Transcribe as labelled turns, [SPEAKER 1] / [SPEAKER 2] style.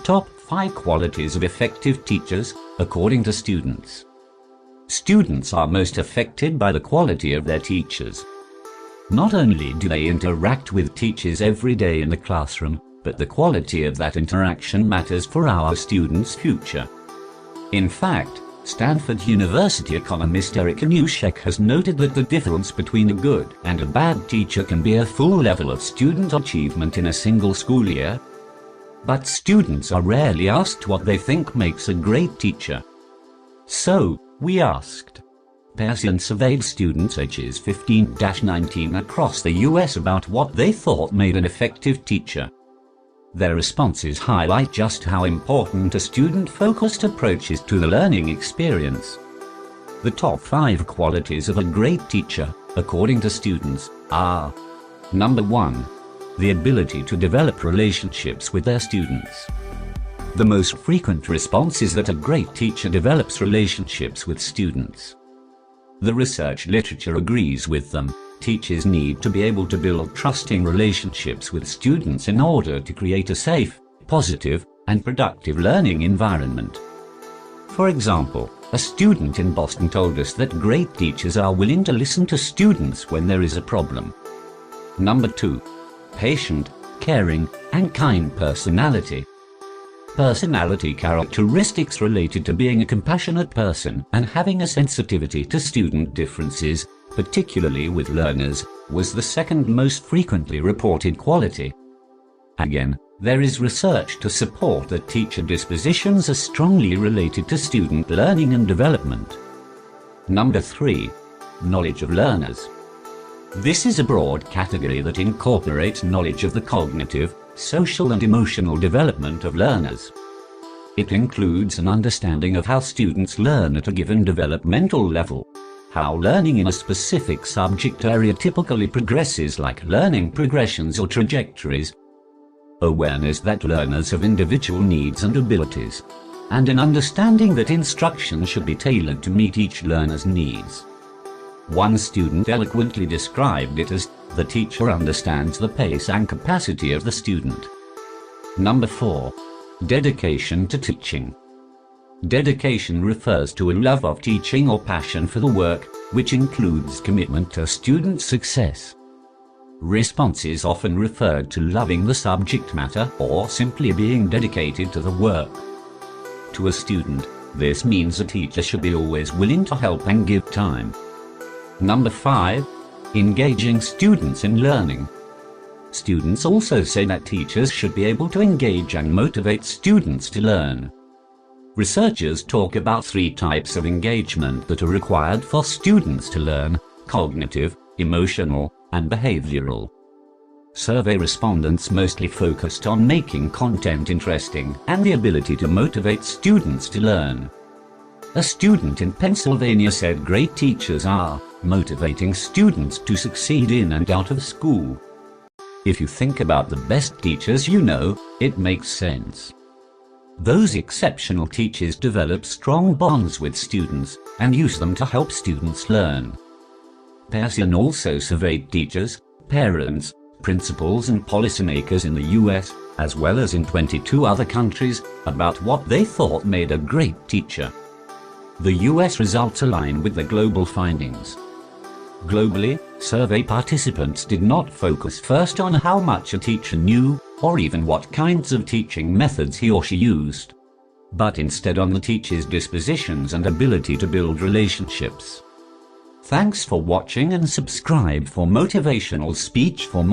[SPEAKER 1] Top 5 qualities of effective teachers, according to students. Students are most affected by the quality of their teachers. Not only do they interact with teachers every day in the classroom, but the quality of that interaction matters for our students' future. In fact, Stanford University economist Eric Anushek has noted that the difference between a good and a bad teacher can be a full level of student achievement in a single school year. But students are rarely asked what they think makes a great teacher. So, we asked. Pearson surveyed students ages 15-19 across the US about what they thought made an effective teacher. Their responses highlight just how important a student-focused approach is to the learning experience. The top 5 qualities of a great teacher, according to students, are: Number 1. The ability to develop relationships with their students. The most frequent response is that a great teacher develops relationships with students. The research literature agrees with them. Teachers need to be able to build trusting relationships with students in order to create a safe, positive, and productive learning environment. For example, a student in Boston told us that great teachers are willing to listen to students when there is a problem. Number 2. Patient, caring, and kind personality. Personality characteristics related to being a compassionate person and having a sensitivity to student differences, particularly with learners, was the second most frequently reported quality. Again, there is research to support that teacher dispositions are strongly related to student learning and development. Number 3. Knowledge of learners. This is a broad category that incorporates knowledge of the cognitive, social and emotional development of learners. It includes an understanding of how students learn at a given developmental level, how learning in a specific subject area typically progresses, like learning progressions or trajectories, awareness that learners have individual needs and abilities, and an understanding that instruction should be tailored to meet each learner's needs. One student eloquently described it as, "The teacher understands the pace and capacity of the student." Number 4. Dedication to teaching. Dedication refers to a love of teaching or passion for the work, which includes commitment to student success. Response is often referred to loving the subject matter or simply being dedicated to the work. To a student, this means a teacher should be always willing to help and give time. Number 5. Engaging students in learning. Students also say that teachers should be able to engage and motivate students to learn. Researchers talk about 3 types of engagement that are required for students to learn: cognitive, emotional, and behavioral. Survey respondents mostly focused on making content interesting and the ability to motivate students to learn. A student in Pennsylvania said great teachers are motivating students to succeed in and out of school. If you think about the best teachers you know, it makes sense. Those exceptional teachers develop strong bonds with students and use them to help students learn. Pearson also surveyed teachers, parents, principals and policymakers in the US, as well as in 22 other countries, about what they thought made a great teacher. The US results align with the global findings. Globally, survey participants did not focus first on how much a teacher knew, or even what kinds of teaching methods he or she used, but instead on the teacher's dispositions and ability to build relationships. Thanks for watching and subscribe for motivational speech for more.